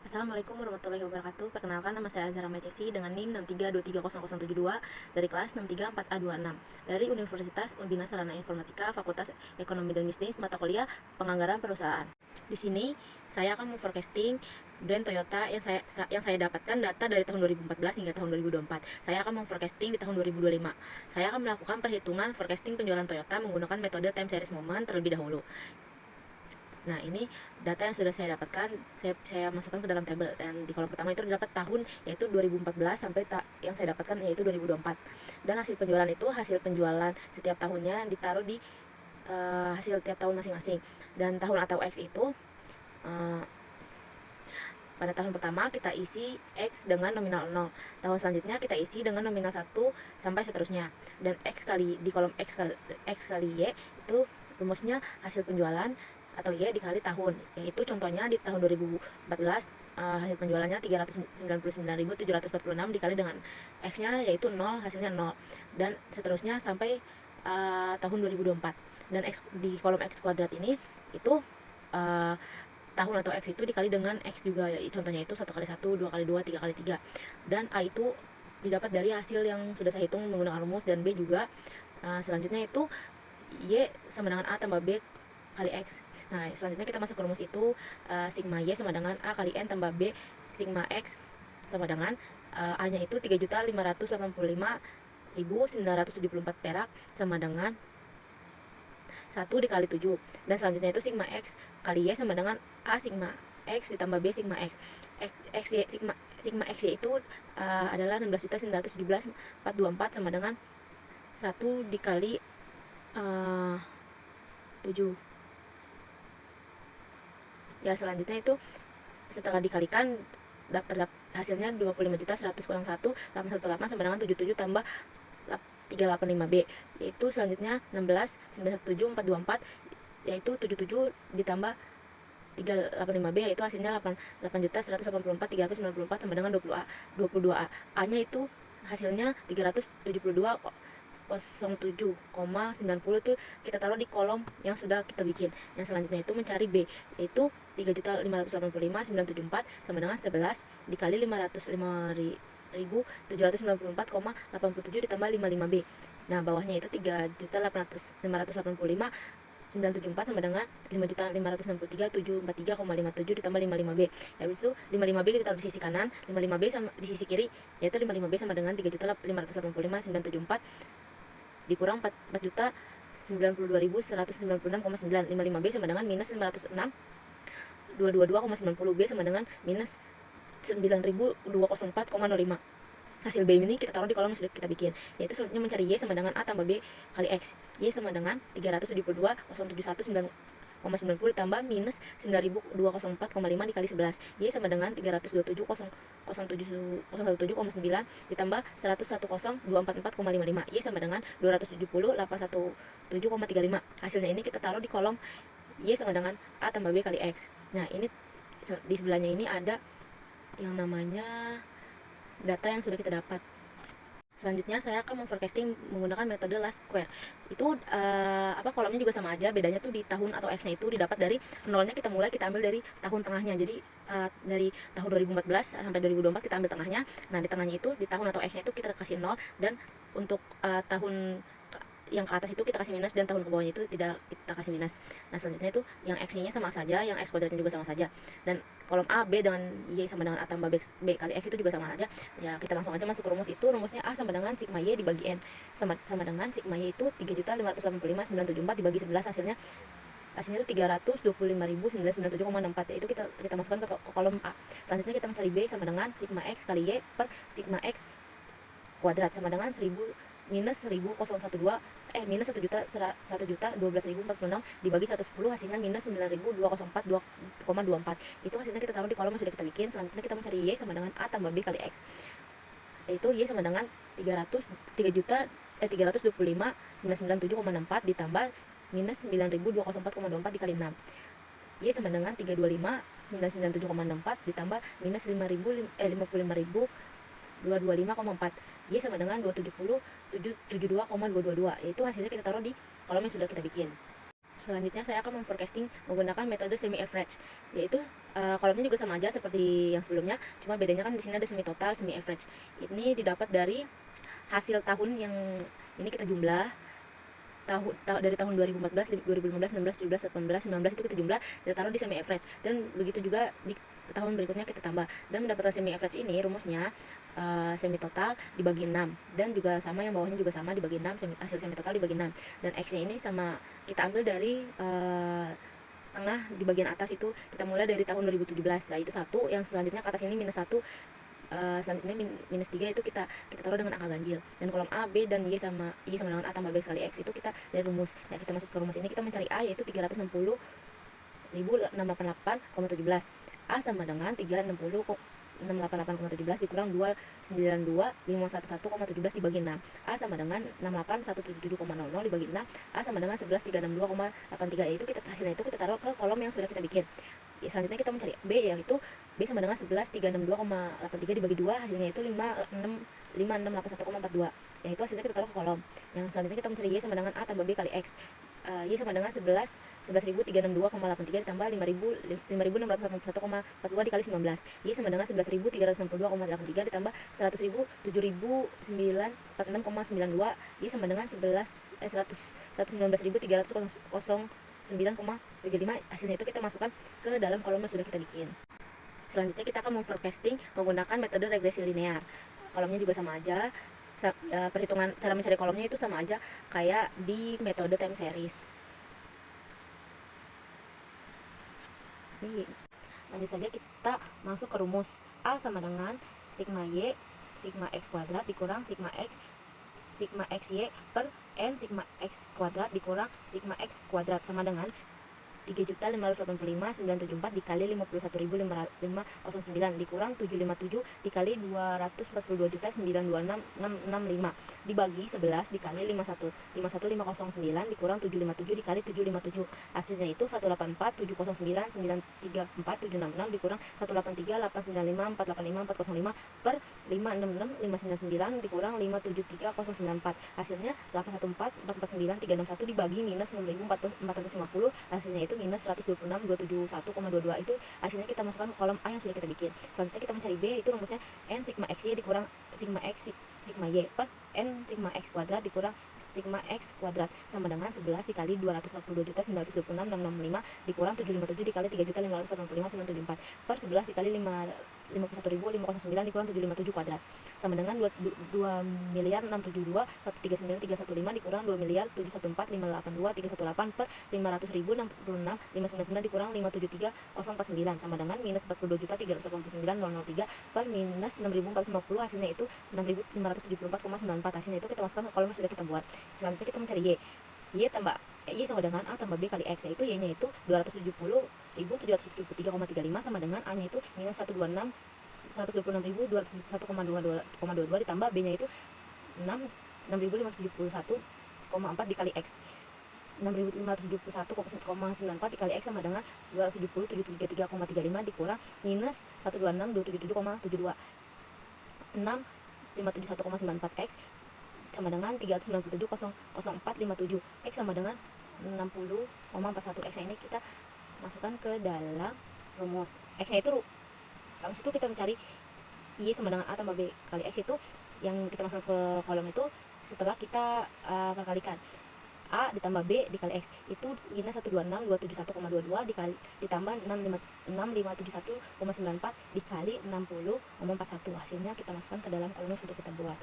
Assalamualaikum warahmatullahi wabarakatuh. Perkenalkan, nama saya Azhara Mecesi dengan NIM 632300072 dari kelas 634A26 dari Universitas Umbina Sarana Informatika, Fakultas Ekonomi dan Bisnis, mata kuliah Penganggaran Perusahaan. Di sini saya akan memforecasting brand Toyota yang saya dapatkan data dari tahun 2014 hingga tahun 2024. Saya akan memforecasting di tahun 2025. Saya akan melakukan perhitungan forecasting penjualan Toyota menggunakan metode time series movement terlebih dahulu. Nah, ini data yang sudah saya dapatkan, saya masukkan ke dalam tabel, dan di kolom pertama itu terdapat tahun, yaitu 2014 sampai yang saya dapatkan yaitu 2024. Dan hasil penjualan itu hasil penjualan setiap tahunnya ditaruh di hasil tiap tahun masing-masing. Dan tahun atau X itu pada tahun pertama kita isi X dengan nominal 0. Tahun selanjutnya kita isi dengan nominal 1 sampai seterusnya. Dan X kali di kolom X kali Y itu rumusnya hasil penjualan atau Y dikali tahun, yaitu contohnya di tahun 2014 hasil penjualannya 399.746 dikali dengan X-nya yaitu 0, hasilnya 0, dan seterusnya sampai tahun 2024. Dan X di kolom X kuadrat ini itu tahun atau X itu dikali dengan X juga, ya, contohnya itu 1 kali 1, 2 kali 2, 3 kali 3, dan A itu didapat dari hasil yang sudah saya hitung menggunakan rumus, dan B juga. Selanjutnya itu Y sama dengan A tambah B kali X. Nah, selanjutnya kita masuk ke rumus itu, sigma Y sama dengan A kali N tambah B sigma X sama dengan A-nya itu 3.585.974 perak sama dengan 1 dikali 7. Dan selanjutnya itu sigma X kali Y sama dengan A sigma X ditambah B sigma X. Sigma X itu adalah 16.917.424 sama dengan 1 dikali 7. Ya, selanjutnya itu setelah dikalikan hasilnya 25.100.1.818 sama dengan 77 tambah 385B, yaitu selanjutnya 16.917.424, yaitu 77 ditambah 385B, yaitu hasilnya 8.184.394 sama dengan 22A. A-nya itu hasilnya 372,07,90 itu kita taruh di kolom yang sudah kita bikin. Yang selanjutnya itu mencari B, yaitu 3.585.974 sama dengan 11 dikali 505.794,87 ditambah 55B. Nah, bawahnya itu 3.585.974 sama dengan 5.563.743,57 ditambah 55B. Habis itu 55B kita taruh di sisi kanan, 55B sama di sisi kiri, yaitu 55B sama dengan 3.585.974 dikurang 4.092.196,9. 55B sama dengan minus 506.222,90. B sama dengan minus 9.204,05. Hasil B ini kita taruh di kolom yang sudah kita bikin, yaitu selanjutnya mencari Y sama dengan A tambah B kali X. Y sama dengan 372.071.9,90 ditambah minus 9.204,5 dikali 11. Y sama dengan 327.017,9 ditambah 101.0.244,55. Y sama dengan 270.817,35. Hasilnya ini kita taruh di kolom Y sama dengan A tambah B kali X. Nah, ini di sebelahnya ini ada yang namanya data yang sudah kita dapat. Selanjutnya saya akan memforecasting menggunakan metode last square. Itu kolomnya juga sama aja, bedanya tuh di tahun atau X-nya itu didapat dari nolnya, kita ambil dari tahun tengahnya. Jadi dari tahun 2014 sampai 2024 kita ambil tengahnya. Nah, di tengahnya itu di tahun atau X-nya itu kita kasih 0, dan untuk tahun yang ke atas itu kita kasih minus, dan tahun ke bawahnya itu tidak kita kasih minus. Nah, selanjutnya itu yang X-nya sama saja, yang X kuadratnya juga sama saja, dan kolom A, B dengan Y sama dengan A tambah B kali X itu juga sama saja. Ya, kita langsung aja masuk ke rumus itu. Rumusnya A sama dengan sigma Y dibagi N sama dengan sigma Y itu 3.585.974 dibagi 11, hasilnya itu 325.997,64. Itu kita masukkan ke kolom A. Selanjutnya kita mencari B sama dengan sigma X kali Y per sigma X kuadrat sama dengan minus 1.012 minus 1.112.046 dibagi 110, hasilnya minus 9.204,24. Itu hasilnya kita taruh di kolom yang sudah kita bikin. Selanjutnya kita mencari Y sama dengan A tambah B kali X, yaitu Y sama dengan 325.997,64 ditambah minus 9.204,24 dikali 6. Y sama dengan 325.997,64 ditambah minus 55.225,4. Y sama dengan 270.772,222. Itu hasilnya kita taruh di kolom yang sudah kita bikin. Selanjutnya saya akan memforecasting menggunakan metode semi average, yaitu kolomnya juga sama aja seperti yang sebelumnya, cuma bedanya kan di sini ada semi total, semi average. Ini didapat dari hasil tahun yang ini kita jumlah dari tahun 2014, 2015, 16, 17, 18, 19 itu kita jumlah, kita taruh di semi average, dan begitu juga di tahun berikutnya kita tambah, dan mendapatkan semi average ini rumusnya semi total dibagi 6, dan juga sama yang bawahnya juga sama dibagi 6, hasil semi total dibagi 6, dan X nya ini sama kita ambil dari tengah di bagian atas itu, kita mulai dari tahun 2017, nah itu 1, yang selanjutnya ke atas ini minus 1, selanjutnya minus 3 itu kita taruh dengan angka ganjil, dan kolom A, B, dan Y sama dengan A tambah B kali X itu kita dari rumus. Nah, kita masuk ke rumus ini, kita mencari A yaitu 360.688,17. A sama dengan 360.688,17 dikurang 292.511,17 dibagi 6. A sama dengan 68.177,00 dibagi 6. A sama dengan 11.362,83, yaitu hasilnya itu kita taruh ke kolom yang sudah kita bikin. Ya, selanjutnya kita mencari B, yaitu B sama dengan 11.362,83 dibagi 2, hasilnya itu 5681,42, yaitu hasilnya kita taruh ke kolom. Yang selanjutnya kita mencari Y sama dengan A tambah B kali X. Y sama dengan 11.362,83 ditambah 5.681,42 dikali 19. Y sama dengan 11.362,83 ditambah 100.079,46,92. Y sama dengan 119.300,09,75. Hasilnya itu kita masukkan ke dalam kolom yang sudah kita bikin. Selanjutnya kita akan memforecasting menggunakan metode regresi linear. Kolomnya juga sama aja, perhitungan cara mencari kolomnya itu sama aja kayak di metode time series. Nih, lanjut saja kita masuk ke rumus. A sama dengan sigma Y sigma X kuadrat dikurang sigma XY per N sigma X kuadrat dikurang sigma X kuadrat sama dengan 3.585.974 dikali 51.509 dikurang 757 dikali 242.926.665 dibagi 11 dikali 51.509 dikurang 757 dikali 757, hasilnya itu 184.709.934.766 dikurang 183.895.485.405 per 566.599 dikurang 573.094, hasilnya 814.449.361 dibagi minus 6.450, hasilnya itu minus 126.271,22, itu hasilnya kita masukkan ke kolom A yang sudah kita bikin. Selanjutnya kita mencari B, itu rumusnya N sigma XY dikurang sigma X sigma Y per N sigma X kuadrat dikurang sigma X kuadrat sama dengan 11 dikali 242.926.665 dikurang 757 dikali 3.585.974 per 11 dikali 51.509 dikurang 757 kuadrat sama dengan 2.672.139.315 dikurang 2.714.582.318 per 500.066.599 dikurang 573.049 sama dengan minus 42.389.003 per minus 6.450, hasilnya itu 6.574,94, hasilnya itu kita masukkan ke kolom yang sudah kita buat. Selanjutnya kita mencari Y sama dengan A tambah B kali X, yaitu Y nya itu 270.773,35 sama dengan A nya itu minus 126.201,22 ditambah B nya itu 6.571,4 dikali X, 6.571,94 dikali X sama dengan 270.733,35 dikurang minus 126.277,72, 6.571,94 X sama dengan 397,0457, X sama dengan 60,41. X ini kita masukkan ke dalam rumus. X nya itu rumus itu kita mencari Y sama dengan A tambah B kali X, itu yang kita masukkan ke kolom itu setelah kita perkalikan A ditambah B dikali X, itu minus 126.271,22 dikali ditambah 6.571,94 dikali 60,41, hasilnya kita masukkan ke dalam kolom yang sudah kita buat.